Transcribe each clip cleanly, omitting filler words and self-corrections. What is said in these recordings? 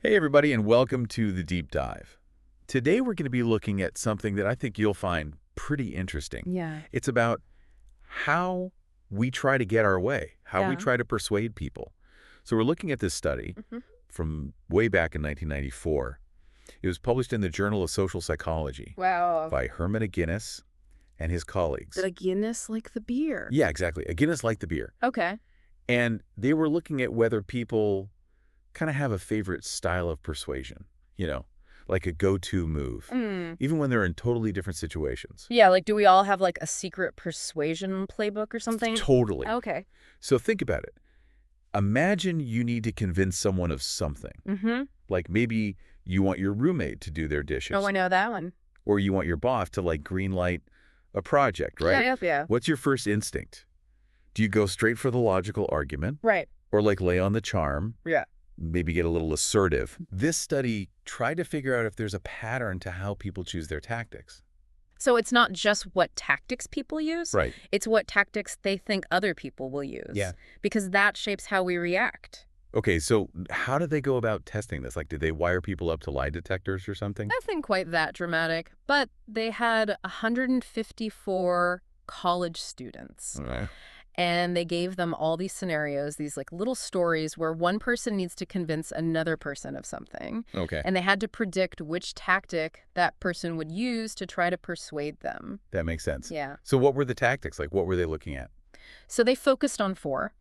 Hey everybody, and welcome to the Deep Dive. Today we're going to be looking at something that I think you'll find pretty interesting. Yeah. It's about how we try to get our way, how we Yeah. try to persuade people. So we're looking at this study hmm from way back in 1994. It was published in the Journal of Social Psychology Wow. by Herman Aginis and his colleagues. Did a Guinness like the beer? Yeah, exactly. Aginis liked the beer. Okay. And they were looking at whether people kind of have a favorite style of persuasion, like a go-to move, even when they're in totally different situations. Yeah, like do we all have like a secret persuasion playbook or something? Totally. Okay. So think about it. Imagine you need to convince someone of something. Mm-hmm. Like maybe you want your roommate to do their dishes. Oh, I know that one. Or you want your boss to green light a project, right? Yeah. What's your first instinct? Do you go straight for the logical argument? Right. Or lay on the charm? Yeah. Maybe get a little assertive. This study tried to figure out if there's a pattern to how people choose their tactics. So it's not just what tactics people use. Right. It's what tactics they think other people will use. Yeah. Because that shapes how we react. Okay, so how did they go about testing this? Did they wire people up to lie detectors or something? Nothing quite that dramatic, but they had 154 college students. All right. And they gave them all these scenarios, these little stories where one person needs to convince another person of something. Okay. And they had to predict which tactic that person would use to try to persuade them. That makes sense. Yeah. So what were the tactics? What were they looking at? So they focused on 4: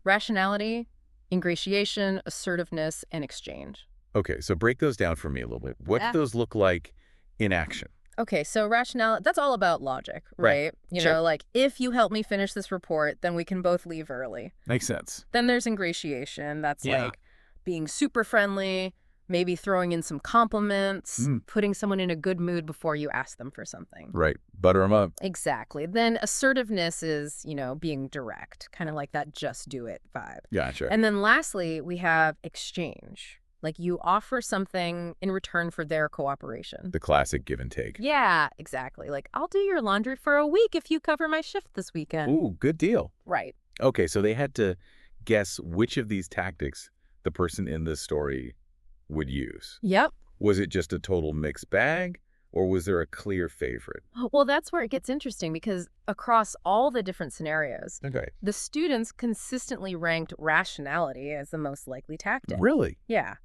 rationality, ingratiation, assertiveness, and exchange. Okay, so break those down for me a little bit. What do those look like in action? Okay, so rationality, that's all about logic, right? Sure. If you help me finish this report, then we can both leave early. Makes sense. Then there's ingratiation. That's Yeah. being super friendly, maybe throwing in some compliments, putting someone in a good mood before you ask them for something. Right. Butter them up. Exactly. Then assertiveness is, being direct, kind of like that just do it vibe. Gotcha. And then lastly, we have exchange. You offer something in return for their cooperation. The classic give and take. Yeah, exactly. I'll do your laundry for a week if you cover my shift this weekend. Ooh, good deal. Right. Okay, so they had to guess which of these tactics the person in this story would use. Yep. Was it just a total mixed bag, or was there a clear favorite? Well, that's where it gets interesting because across all the different scenarios, Okay. the students consistently ranked rationality as the most likely tactic. Really? Yeah.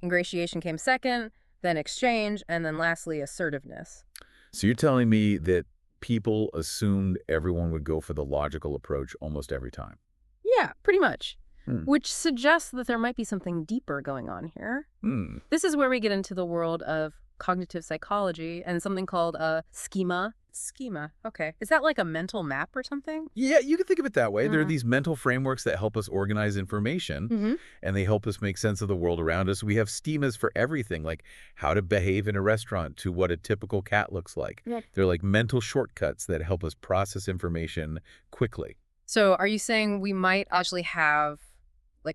Ingratiation came second, then exchange, and then lastly, assertiveness. So you're telling me that people assumed everyone would go for the logical approach almost every time? Yeah, pretty much. Hmm. Which suggests that there might be something deeper going on here. This is where we get into the world of cognitive psychology and something called a schema. Schema. Okay. Is that like a mental map or something? Yeah, you can think of it that way. There are these mental frameworks that help us organize information, and they help us make sense of the world around us. We have schemas for everything, like how to behave in a restaurant to what a typical cat looks like. Yeah. They're like mental shortcuts that help us process information quickly. So are you saying we might actually have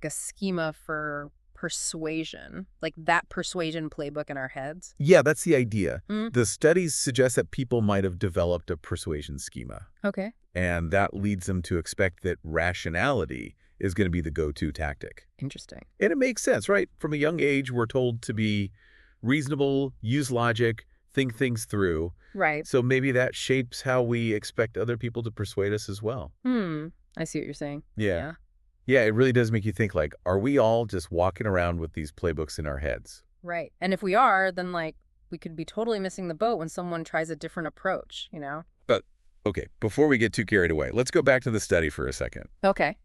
a schema for persuasion, that persuasion playbook in our heads? Yeah, that's the idea. The studies suggest that people might have developed a persuasion schema, Okay. and that leads them to expect that rationality is going to be the go-to tactic. Interesting. And it makes sense, right? From a young age, we're told to be reasonable, use logic, think things through. Right. So maybe that shapes how we expect other people to persuade us as well. I see what you're saying. Yeah. Yeah, it really does make you think, are we all just walking around with these playbooks in our heads? Right. And if we are, then we could be totally missing the boat when someone tries a different approach, But, okay, before we get too carried away, let's go back to the study for a second. Okay.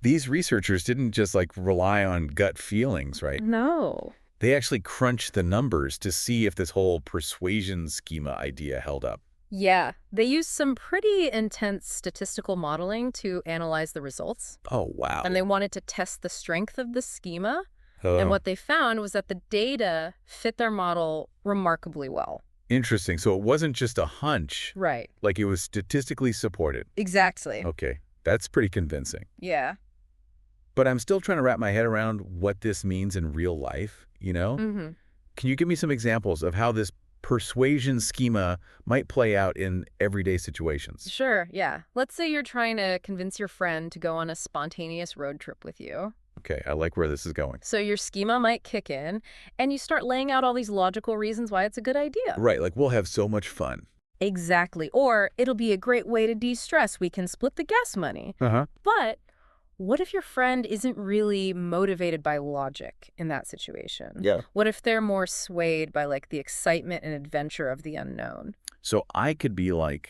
These researchers didn't just rely on gut feelings, right? No. They actually crunched the numbers to see if this whole persuasion schema idea held up. Yeah. They used some pretty intense statistical modeling to analyze the results. Oh, wow. And they wanted to test the strength of the schema. Oh. And what they found was that the data fit their model remarkably well. Interesting. So it wasn't just a hunch. Right. It was statistically supported. Exactly. Okay. That's pretty convincing. Yeah. But I'm still trying to wrap my head around what this means in real life, Can you give me some examples of how this persuasion schema might play out in everyday situations? Sure, yeah. Let's say you're trying to convince your friend to go on a spontaneous road trip with you. Okay, I like where this is going. So your schema might kick in, and you start laying out all these logical reasons why it's a good idea. Right, like we'll have so much fun. Exactly. Or it'll be a great way to de-stress. We can split the gas money. Uh-huh. But what if your friend isn't really motivated by logic in that situation? Yeah. What if they're more swayed by like the excitement and adventure of the unknown? So I could be like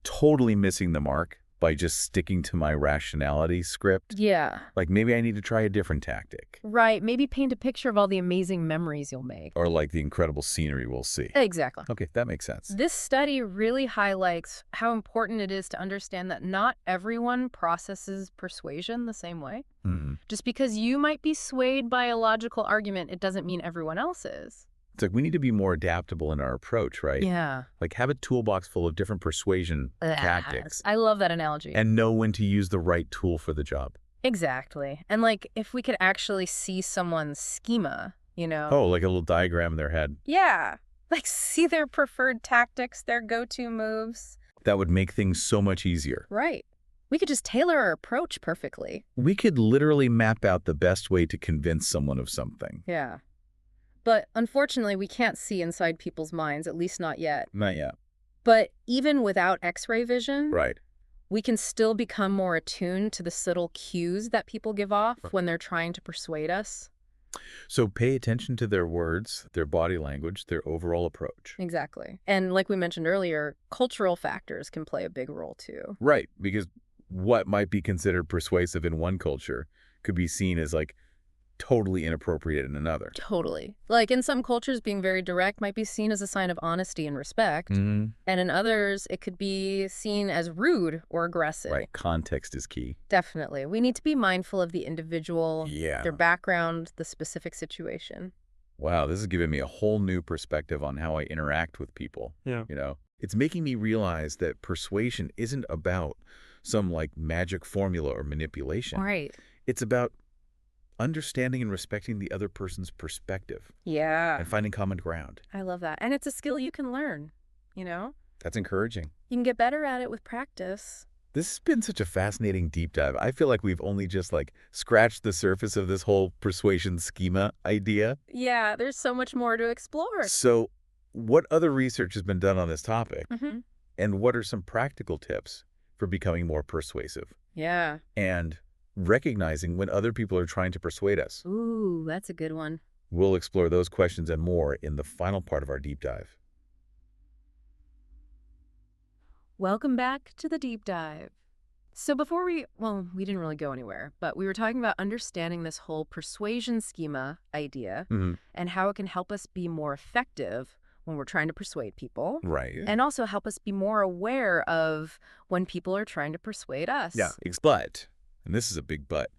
totally missing the mark by just sticking to my rationality script. Yeah. Like maybe I need to try a different tactic. Right. Maybe paint a picture of all the amazing memories you'll make. Or like the incredible scenery we'll see. Exactly. Okay, that makes sense. This study really highlights how important it is to understand that not everyone processes persuasion the same way. Mm-hmm. Just because you might be swayed by a logical argument, it doesn't mean everyone else is. It's like we need to be more adaptable in our approach, right? Yeah. Like have a toolbox full of different persuasion tactics. I love that analogy. And know when to use the right tool for the job. Exactly. And like if we could actually see someone's schema, you know. Oh, like a little diagram in their head. Yeah. Like see their preferred tactics, their go-to moves. That would make things so much easier. Right. We could just tailor our approach perfectly. We could literally map out the best way to convince someone of something. Yeah. But unfortunately, we can't see inside people's minds, at least not yet. Not yet. But even without X-ray vision, Right. we can still become more attuned to the subtle cues that people give off when they're trying to persuade us. So pay attention to their words, their body language, their overall approach. Exactly. And like we mentioned earlier, cultural factors can play a big role too. Right, because what might be considered persuasive in one culture could be seen as like totally inappropriate in another. Totally. Like in some cultures, being very direct might be seen as a sign of honesty and respect. Mm-hmm. And in others, it could be seen as rude or aggressive. Right, context is key. Definitely. We need to be mindful of the individual, Yeah. their background, the specific situation. Wow, this has given me a whole new perspective on how I interact with people. Yeah. You know, it's making me realize that persuasion isn't about some like magic formula or manipulation. Right. It's about understanding and respecting the other person's perspective Yeah. and finding common ground. I love that. And it's a skill you can learn, you know? That's encouraging. You can get better at it with practice. This has been such a fascinating deep dive. I feel like we've only just like scratched the surface of this whole persuasion schema idea. Yeah, there's so much more to explore. So what other research has been done on this topic? Mm-hmm. And what are some practical tips for becoming more persuasive? Yeah. And recognizing when other people are trying to persuade us. Ooh, that's a good one. We'll explore those questions and more in the final part of our deep dive. Welcome back to the deep dive. So before we didn't really go anywhere, but we were talking about understanding this whole persuasion schema idea and how it can help us be more effective when we're trying to persuade people. Right. And also help us be more aware of when people are trying to persuade us. Yeah. But, and this is a big but,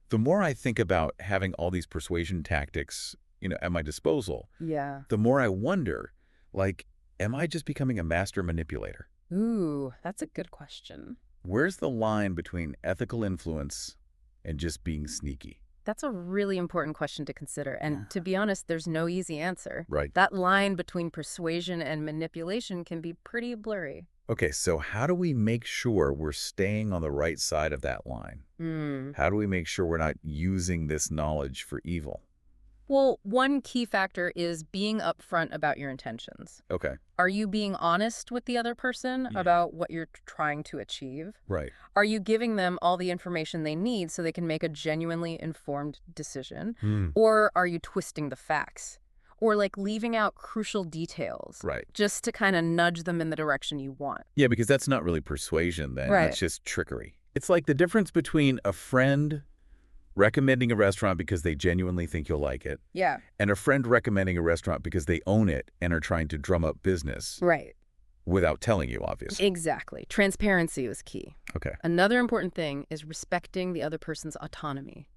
the more I think about having all these persuasion tactics, you know, at my disposal, Yeah. the more I wonder, like, am I just becoming a master manipulator? Ooh, that's a good question. Where's the line between ethical influence and just being sneaky? That's a really important question to consider. And to be honest, there's no easy answer. Right. That line between persuasion and manipulation can be pretty blurry. Okay, so how do we make sure we're staying on the right side of that line? How do we make sure we're not using this knowledge for evil? Well, one key factor is being upfront about your intentions. Okay. Are you being honest with the other person about what you're trying to achieve? Right. Are you giving them all the information they need so they can make a genuinely informed decision? Or are you twisting the facts? Or like leaving out crucial details? Right. Just to kind of nudge them in the direction you want. Yeah, because that's not really persuasion then. Right. That's just trickery. It's like the difference between a friend recommending a restaurant because they genuinely think you'll like it, Yeah. and a friend recommending a restaurant because they own it and are trying to drum up business Right. without telling you, obviously. Exactly. Transparency is key. Okay. Another important thing is respecting the other person's autonomy.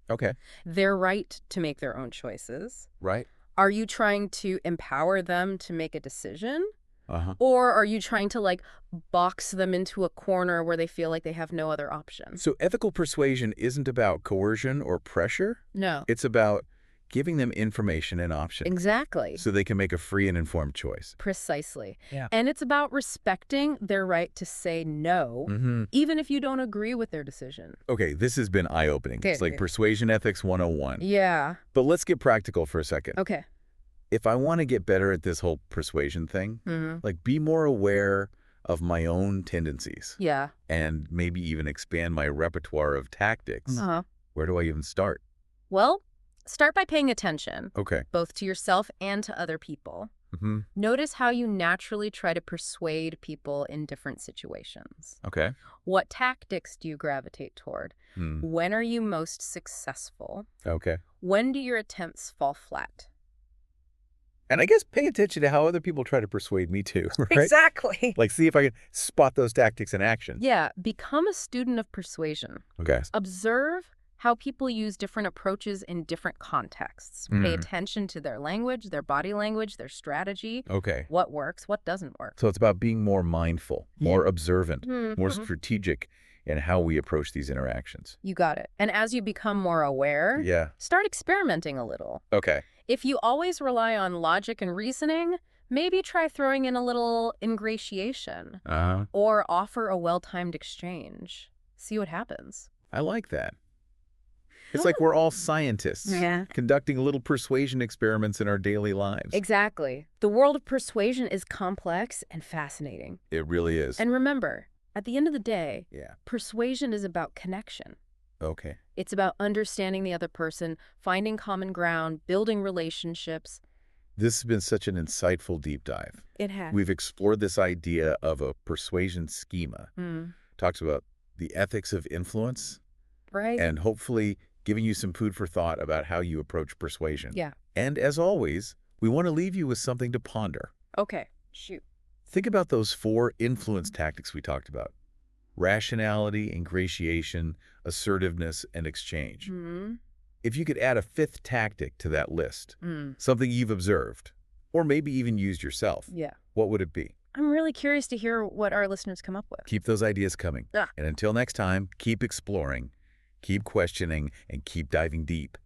Okay. Their right to make their own choices. Right. Are you trying to empower them to make a decision? Uh-huh. Or are you trying to like box them into a corner where they feel like they have no other option? So ethical persuasion isn't about coercion or pressure. No. It's about Giving them information and options Exactly. so they can make a free and informed choice. Precisely. Yeah. And it's about respecting their right to say no, even if you don't agree with their decision. Okay, this has been eye-opening. It's like Persuasion Ethics 101. Yeah. But let's get practical for a second. Okay. If I want to get better at this whole persuasion thing, like be more aware of my own tendencies. Yeah. And maybe even expand my repertoire of tactics. Where do I even start? Well, start by paying attention. Okay. Both to yourself and to other people. Notice how you naturally try to persuade people in different situations. Okay. What tactics do you gravitate toward? When are you most successful? Okay. When do your attempts fall flat? And I guess pay attention to how other people try to persuade me too, right? Exactly. Like see if I can spot those tactics in action. Yeah, become a student of persuasion. Okay. Observe how people use different approaches in different contexts. Pay attention to their language, their body language, their strategy. Okay. What works, what doesn't work. So it's about being more mindful, more observant, more strategic in how we approach these interactions. You got it. And as you become more aware, start experimenting a little. Okay. If you always rely on logic and reasoning, maybe try throwing in a little ingratiation or offer a well-timed exchange. See what happens. I like that. It's like we're all scientists conducting little persuasion experiments in our daily lives. Exactly. The world of persuasion is complex and fascinating. It really is. And remember, at the end of the day, persuasion is about connection. Okay. It's about understanding the other person, finding common ground, building relationships. This has been such an insightful deep dive. It has. We've explored this idea of a persuasion schema. Talks about the ethics of influence. Right. And hopefully giving you some food for thought about how you approach persuasion. Yeah. And as always, we want to leave you with something to ponder. Okay. Shoot. Think about those 4 influence tactics we talked about. Rationality, ingratiation, assertiveness, and exchange. If you could add a 5th tactic to that list, something you've observed, or maybe even used yourself, what would it be? I'm really curious to hear what our listeners come up with. Keep those ideas coming. And until next time, keep exploring, keep questioning, and keep diving deep.